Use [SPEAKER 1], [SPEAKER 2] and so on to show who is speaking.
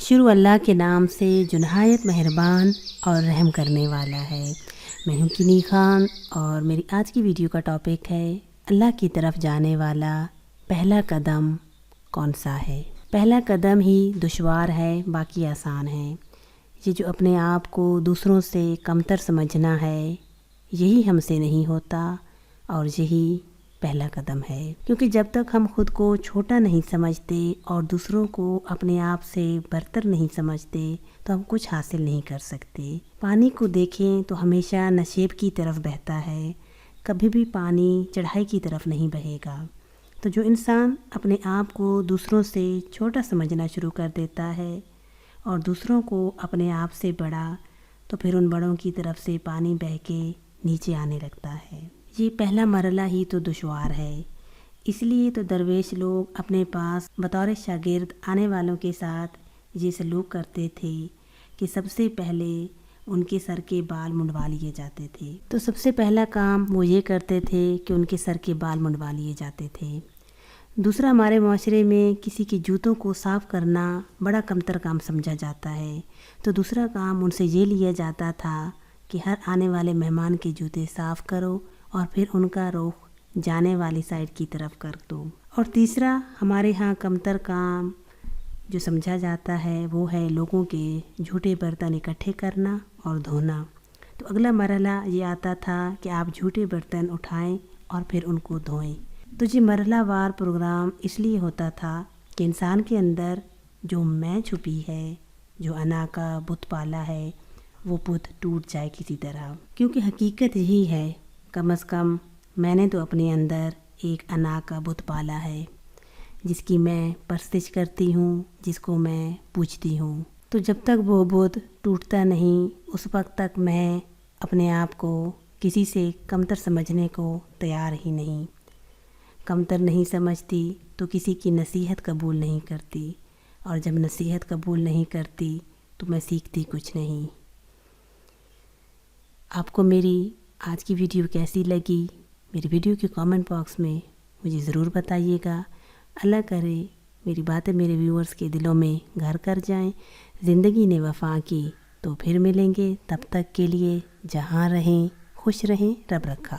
[SPEAKER 1] شروع اللہ کے نام سے جو نہایت مہربان اور رحم کرنے والا ہے۔ میں ہوں کنی خان اور میری آج کی ویڈیو کا ٹاپک ہے اللہ کی طرف جانے والا پہلا قدم کون سا ہے۔ پہلا قدم ہی دشوار ہے، باقی آسان ہے۔ یہ جو اپنے آپ کو دوسروں سے کمتر سمجھنا ہے، یہی ہم سے نہیں ہوتا اور یہی پہلا قدم ہے، کیونکہ جب تک ہم خود کو چھوٹا نہیں سمجھتے اور دوسروں کو اپنے آپ سے برتر نہیں سمجھتے تو ہم کچھ حاصل نہیں کر سکتے۔ پانی کو دیکھیں تو ہمیشہ نشیب کی طرف بہتا ہے، کبھی بھی پانی چڑھائی کی طرف نہیں بہے گا۔ تو جو انسان اپنے آپ کو دوسروں سے چھوٹا سمجھنا شروع کر دیتا ہے اور دوسروں کو اپنے آپ سے بڑا، تو پھر ان بڑوں کی طرف سے پانی بہہ کے نیچے آنے لگتا ہے۔ یہ پہلا مرحلہ ہی تو دشوار ہے، اس لیے تو درویش لوگ اپنے پاس بطور شاگرد آنے والوں کے ساتھ یہ سلوک کرتے تھے کہ سب سے پہلے ان کے سر کے بال منڈوا لیے جاتے تھے۔ تو سب سے پہلا کام وہ یہ کرتے تھے کہ ان کے سر کے بال منڈوا لیے جاتے تھے۔ دوسرا، ہمارے معاشرے میں کسی کے جوتوں کو صاف کرنا بڑا کمتر کام سمجھا جاتا ہے، تو دوسرا کام ان سے یہ لیا جاتا تھا کہ ہر آنے والے مہمان کے جوتے صاف کرو اور پھر ان کا رخ جانے والی سائڈ کی طرف کر دو۔ اور تیسرا ہمارے ہاں کمتر کام جو سمجھا جاتا ہے وہ ہے لوگوں کے جھوٹے برتن اکٹھے کرنا اور دھونا۔ تو اگلا مرحلہ یہ آتا تھا کہ آپ جھوٹے برتن اٹھائیں اور پھر ان کو دھوئیں۔ تو یہ مرحلہ وار پروگرام اس لیے ہوتا تھا کہ انسان کے اندر جو میں چھپی ہے، جو انا کا بت پالا ہے، وہ بت ٹوٹ جائے کسی طرح، کیونکہ حقیقت یہی ہے، کم از کم میں نے تو اپنے اندر ایک انا کا بت پالا ہے جس کی میں پرستش کرتی ہوں، جس کو میں پوجتی ہوں۔ تو جب تک وہ بت ٹوٹتا نہیں اس وقت تک میں اپنے آپ کو کسی سے کمتر سمجھنے کو تیار ہی نہیں۔ کمتر نہیں سمجھتی تو کسی کی نصیحت قبول نہیں کرتی، اور جب نصیحت قبول نہیں کرتی تو میں سیکھتی کچھ نہیں۔ آپ کو میری آج کی ویڈیو کیسی لگی؟ میری ویڈیو کے کامنٹ باکس میں مجھے ضرور بتائیے گا۔ اللہ کرے میری باتیں میرے ویورز کے دلوں میں گھر کر جائیں۔ زندگی نے وفا کی تو پھر ملیں گے، تب تک کے لیے جہاں رہیں خوش رہیں، رب رکھا۔